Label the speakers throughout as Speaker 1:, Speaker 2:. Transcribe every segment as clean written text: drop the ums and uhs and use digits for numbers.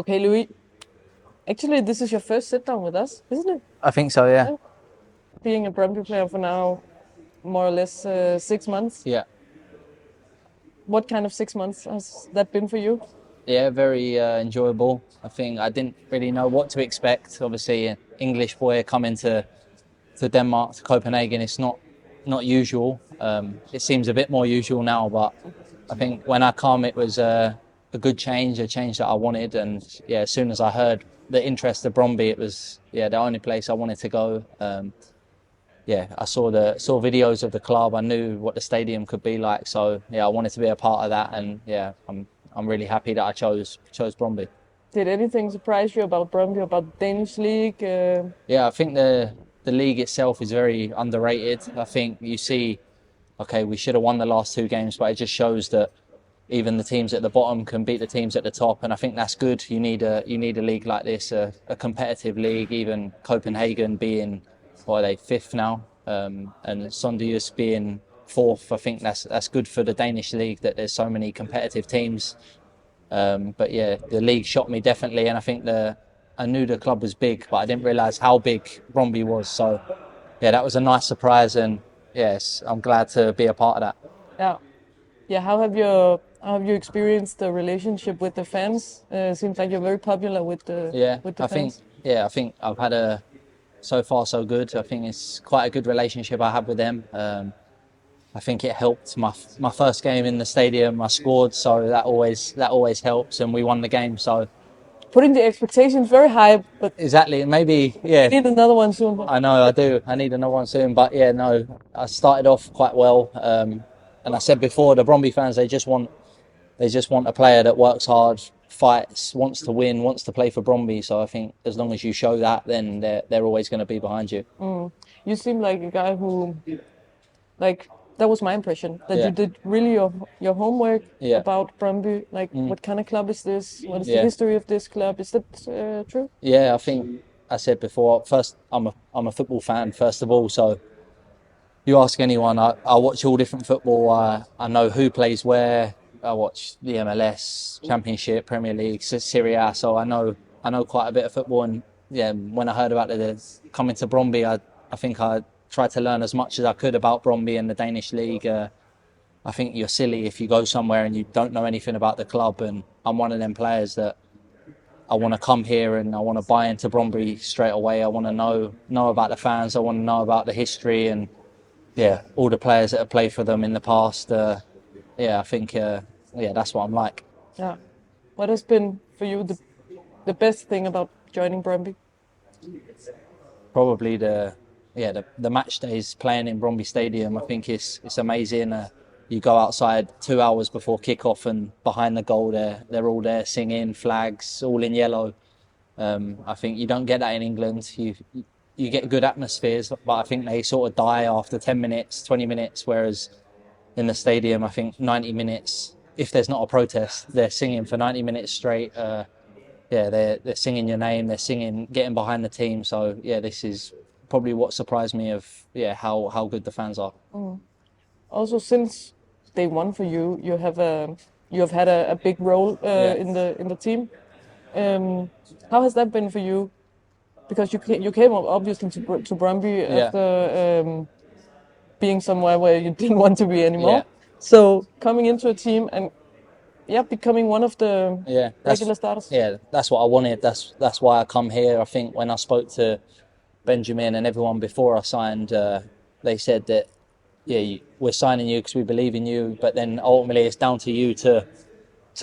Speaker 1: Okay, Louis. Actually, this is your first sit down with us, isn't it?
Speaker 2: I think so, yeah.
Speaker 1: Being a Brøndby player for now, more or less 6 months.
Speaker 2: Yeah.
Speaker 1: What kind of 6 months has that been for you?
Speaker 2: Yeah, very enjoyable. I think I didn't really know what to expect. Obviously, an English boy coming to Denmark, to Copenhagen, it's not usual. It seems a bit more usual now, but I think when I come, it was a good change, a change that I wanted. And yeah, as soon as I heard the interest of Brøndby, it was the only place I wanted to go. I saw videos of the club. I knew what the stadium could be like. So yeah, I wanted to be a part of that. And yeah, I'm really happy that I chose Brøndby.
Speaker 1: Did anything surprise you about Brøndby, about the Danish league?
Speaker 2: Yeah, I think the league itself is very underrated. I think you see, okay, we should have won the last 2 games, but it just shows that even the teams at the bottom can beat the teams at the top, and I think that's good. You need a league like this, a competitive league. Even Copenhagen being, what are they, 5th now, and Sondius being 4th. I think that's good for the Danish league, that there's so many competitive teams. But yeah, the league shocked me definitely, and I think I knew the club was big, but I didn't realise how big Brøndby was. So yeah, that was a nice surprise, and yes, I'm glad to be a part of that.
Speaker 1: Yeah. How have you experienced the relationship with the fans? Seems like you're very popular with the fans.
Speaker 2: I think I've had so far so good. I think it's quite a good relationship I have with them. I think it helped my first game in the stadium. I scored, so that always helps, and we won the game. So
Speaker 1: Putting the expectations very high, but
Speaker 2: exactly, maybe
Speaker 1: need another one soon.
Speaker 2: I know I do. I need another one soon, but yeah, no, I started off quite well. And I said before, the Brøndby fans, they just want a player that works hard, fights, wants to win, wants to play for Brøndby. So I think as long as you show that, then they're always going to be behind you.
Speaker 1: You seem like a guy who, like, that was my impression, that you did really your homework about Brøndby. Like, what kind of club is this? What is the history of this club? Is that true?
Speaker 2: Yeah, I think I said before, first, I'm a football fan, first of all. So you ask anyone, I watch all different football. I know who plays where. I watch the MLS, Championship, Premier League, Serie A. So I know quite a bit of football. And yeah, when I heard about coming to Brøndby, I think I tried to learn as much as I could about Brøndby and the Danish league. I think you're silly if you go somewhere and you don't know anything about the club. And I'm one of them players that I want to come here and I want to buy into Brøndby straight away. I want to know about the fans. I want to know about the history and all the players that have played for them in the past. I think that's what I'm like.
Speaker 1: Yeah. What has been for you the best thing about joining Brøndby?
Speaker 2: Probably the match days playing in Brøndby Stadium. I think it's amazing. You go outside 2 hours before kick-off and behind the goal they're all there singing, flags, all in yellow. I think you don't get that in England. You get good atmospheres, but I think they sort of die after 10 minutes, 20 minutes, whereas in the stadium, I think 90 minutes, if there's not a protest, they're singing for 90 minutes straight. They're singing your name, they're singing, getting behind the team. So yeah, this is probably what surprised me of how good the fans are.
Speaker 1: Also, since day one for you, you have had a big role in the team. How has that been for you? Because you came obviously to Brøndby after being somewhere where you didn't want to be anymore.
Speaker 2: Yeah.
Speaker 1: So coming into a team and becoming one of the regular starters.
Speaker 2: Yeah, that's what I wanted. That's why I come here. I think when I spoke to Benjamin and everyone before I signed, they said that we're signing you because we believe in you, but then ultimately it's down to you to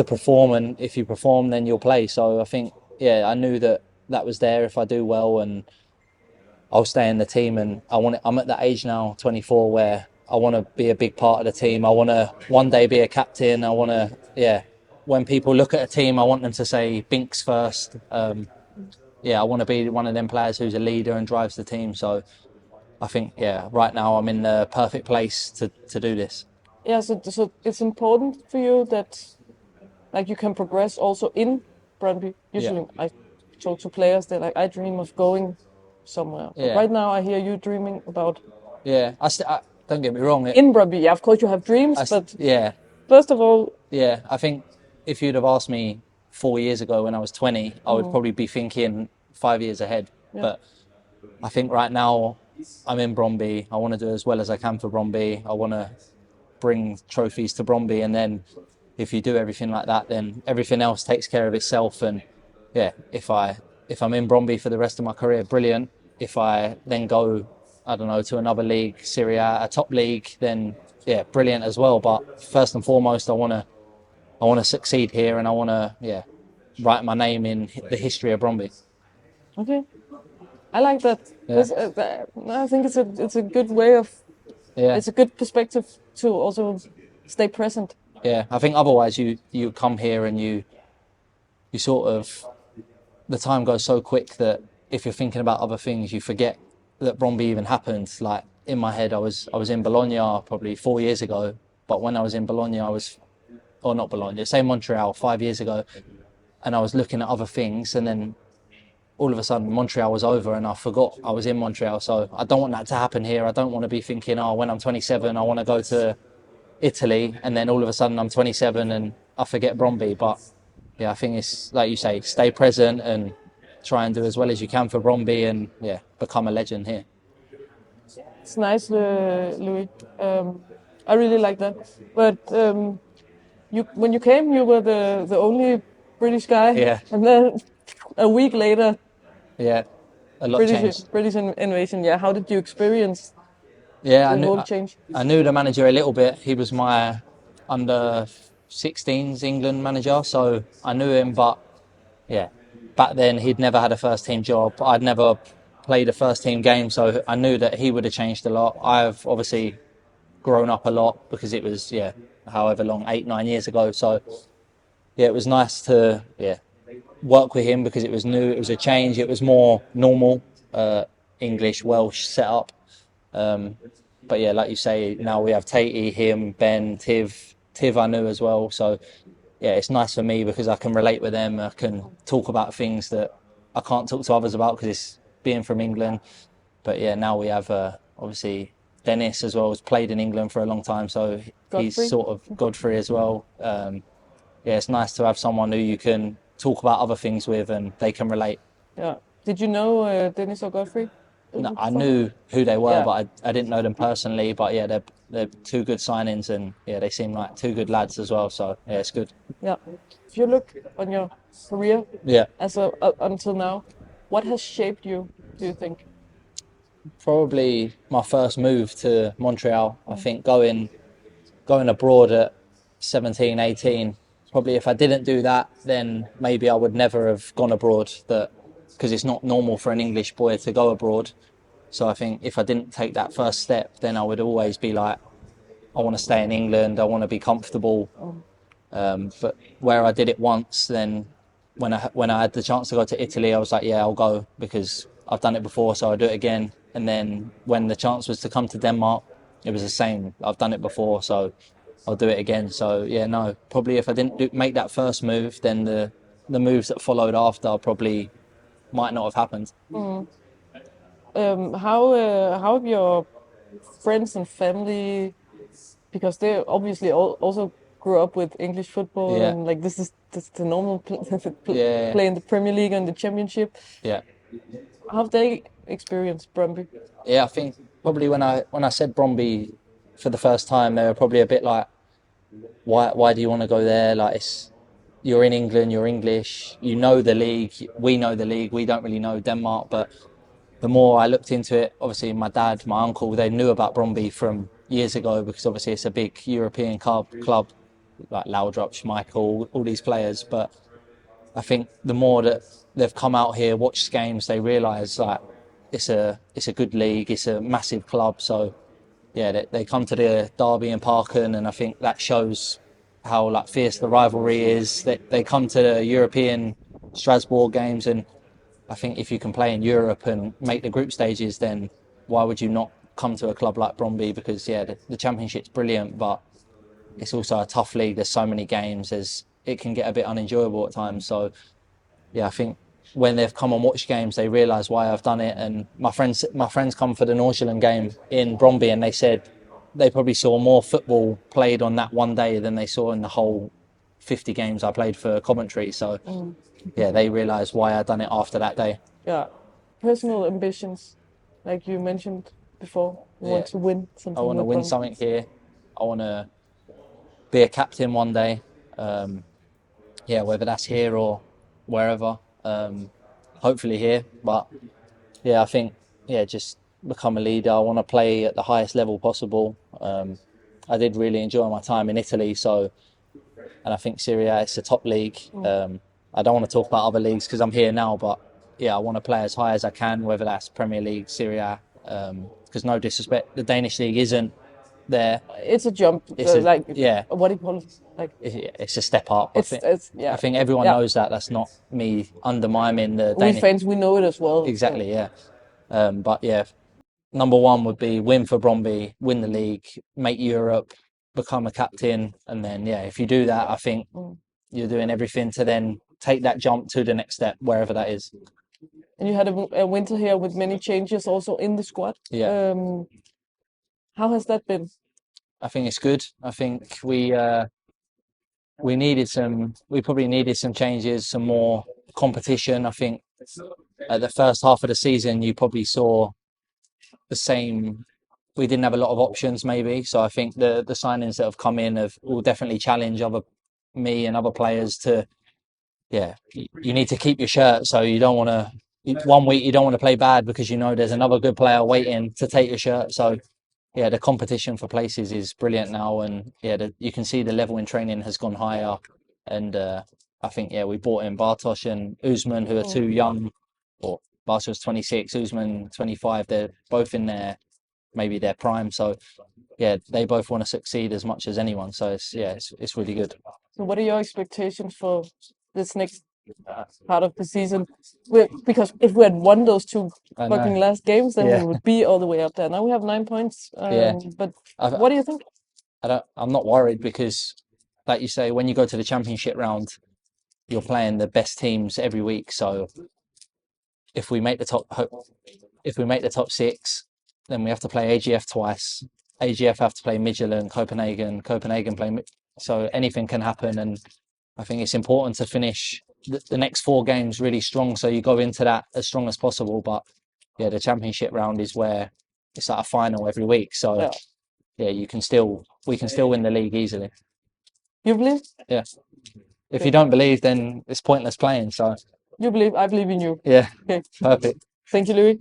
Speaker 2: perform, and if you perform then you'll play. So I think I knew that was there if I do well, and I'll stay in the team. And I'm at that age now, 24, where I want to be a big part of the team. I want to one day be a captain. I want to when people look at a team, I want them to say Binks first. I want to be one of them players who's a leader and drives the team. So I think right now I'm in the perfect place to do this.
Speaker 1: Yeah, so it's important for you that like you can progress also in Brøndby. Usually I talk to players, they're like, I dream of going somewhere. But right now I hear you dreaming about...
Speaker 2: I don't get me wrong.
Speaker 1: In Brøndby, of course you have dreams, but...
Speaker 2: Yeah.
Speaker 1: First of all...
Speaker 2: Yeah, I think if you'd have asked me 4 years ago when I was 20, I would probably be thinking 5 years ahead.
Speaker 1: Yeah.
Speaker 2: But I think right now I'm in Brøndby. I want to do as well as I can for Brøndby. I want to bring trophies to Brøndby, and then if you do everything like that, then everything else takes care of itself. And yeah, if I'm in Brøndby for the rest of my career, brilliant. If I then go, I don't know, to another league, Serie A, a top league, then yeah, brilliant as well. But first and foremost, I want to succeed here, and I want to write my name in the history of Brøndby.
Speaker 1: Okay, I like that.
Speaker 2: Yeah.
Speaker 1: I think it's a good way of.
Speaker 2: Yeah.
Speaker 1: It's a good perspective to also stay present.
Speaker 2: Yeah, I think otherwise you come here and you sort of, the time goes so quick that if you're thinking about other things, you forget that Brøndby even happened. Like in my head, I was in Bologna probably 4 years ago, but when I was in Bologna, not Bologna, say Montreal 5 years ago, and I was looking at other things, and then all of a sudden Montreal was over and I forgot I was in Montreal. So I don't want that to happen here. I don't want to be thinking, when I'm 27, I want to go to Italy, and then all of a sudden I'm 27 and I forget Brøndby. But yeah, I think it's like you say, stay present and try and do as well as you can for Brøndby, and yeah, become a legend here.
Speaker 1: It's nice, Louis. I really like that. But when you came, you were the only British guy.
Speaker 2: Yeah.
Speaker 1: And then a week later,
Speaker 2: yeah, a lot changed.
Speaker 1: British invasion. Yeah. How did you experience
Speaker 2: the
Speaker 1: whole change?
Speaker 2: I knew the manager a little bit. He was my under 16s England manager, so I knew him. But yeah, back then he'd never had a first team job. I'd never played a first team game, so I knew that he would have changed a lot. I've obviously grown up a lot because it was however long, 8-9 years ago. So yeah, it was nice to work with him because it was new. It was a change. It was more normal English Welsh setup. But yeah, like you say, now we have Tated, him, Ben, Tiv I knew as well. So yeah, it's nice for me because I can relate with them. I can talk about things that I can't talk to others about because it's being from England. But yeah, now we have obviously Dennis as well, has played in England for a long time, so he's sort of Godfrey as well. Yeah, it's nice to have someone who you can talk about other things with and they can relate.
Speaker 1: Yeah. Did you know Dennis or Godfrey?
Speaker 2: No, I knew who they were, but I didn't know them personally. But yeah, they're two good signings, and yeah, they seem like two good lads as well. So yeah, it's good.
Speaker 1: Yeah. If you look on your career, as until now, what has shaped you, do you think?
Speaker 2: Probably my first move to Montreal. I think going abroad at 17, 18. Probably if I didn't do that, then maybe I would never have gone abroad. Because it's not normal for an English boy to go abroad. So I think if I didn't take that first step, then I would always be like, I want to stay in England. I want to be comfortable. But where I did it once, then when I had the chance to go to Italy, I was like, yeah, I'll go because I've done it before, so I'll do it again. And then when the chance was to come to Denmark, it was the same. I've done it before, so I'll do it again. So yeah, no, probably if I didn't make that first move, then the moves that followed after probably might not have happened.
Speaker 1: How have your friends and family, because they obviously also grew up with English football, and like this is the normal play in the Premier League and the Championship.
Speaker 2: Yeah.
Speaker 1: How have they experienced Brøndby?
Speaker 2: Yeah, I think probably when I said Brøndby for the first time, they were probably a bit like, why do you want to go there? Like you're in England, you're English, you know the league, we know the league, we don't really know Denmark. But the more I looked into it, obviously my dad, my uncle, they knew about Brøndby from years ago because obviously it's a big European club like Laudrup, Schmeichel, all these players. But I think the more that they've come out here, watched games, they realise like it's a good league, it's a massive club. So yeah, they come to the derby in Parken, and I think that shows how like fierce the rivalry is. They come to the European Strasbourg games, and I think if you can play in Europe and make the group stages, then why would you not come to a club like Brøndby? Because yeah, the Championship's brilliant, but it's also a tough league. There's so many games, it can get a bit unenjoyable at times. So yeah, I think when they've come and watched games, they realise why I've done it. And my friends come for the Nordsjælland game in Brøndby, and they said they probably saw more football played on that one day than they saw in the whole 50 games I played for Coventry. So yeah, they realised why I'd done it after that day.
Speaker 1: Yeah. Personal ambitions, like you mentioned before, you want to win something.
Speaker 2: I want to win something here. I want to be a captain one day. Yeah, whether that's here or wherever. Hopefully here, but yeah, I think just become a leader. I want to play at the highest level possible. I did really enjoy my time in Italy, and I think Serie A is the top league. I don't want to talk about other leagues because I'm here now, but yeah, I want to play as high as I can, whether that's Premier League, Serie A. Because no disrespect, the Danish league isn't there.
Speaker 1: It's a jump.
Speaker 2: It's
Speaker 1: What do you call it? Like
Speaker 2: it's a step up. I think everyone knows that. That's not me undermining the Danish.
Speaker 1: We fans, we know it as well.
Speaker 2: Exactly, yeah. But yeah, number one would be win for Brøndby, win the league, make Europe, become a captain, and then if you do that, I think you're doing everything to then take that jump to the next step, wherever that is.
Speaker 1: And you had a winter here with many changes also in the squad.
Speaker 2: Yeah.
Speaker 1: How has that been?
Speaker 2: I think it's good. I think we probably needed some changes, some more competition. I think at the first half of the season, you probably saw the same. We didn't have a lot of options, maybe. So I think the signings that have come in will definitely challenge me and other players to. Yeah, you need to keep your shirt. So you don't want to. 1 week you don't want to play bad because you know there's another good player waiting to take your shirt. So yeah, the competition for places is brilliant now, and you can see the level in training has gone higher. And I think we brought in Bartosz and Usman, who are too young. Or Bartosz 26, Usman 25. They're both in maybe their prime. So yeah, they both want to succeed as much as anyone. So it's really good.
Speaker 1: So what are your expectations for this next part of the season? Because if we had won those two fucking last games, then we would be all the way up there. Now we have 9 points. But what do you think?
Speaker 2: I'm not worried because, like you say, when you go to the championship round, you're playing the best teams every week. So if we make the top 6, then we have to play AGF twice. AGF have to play Midtjylland, Copenhagen play. So anything can happen, and I think it's important to finish the next 4 games really strong, so you go into that as strong as possible. But the championship round is where it's like a final every week. So we can still win the league easily.
Speaker 1: You believe?
Speaker 2: Yeah. If you don't believe, then it's pointless playing. So
Speaker 1: you believe. I believe in you.
Speaker 2: Yeah.
Speaker 1: Okay.
Speaker 2: Perfect.
Speaker 1: Thank you, Louis.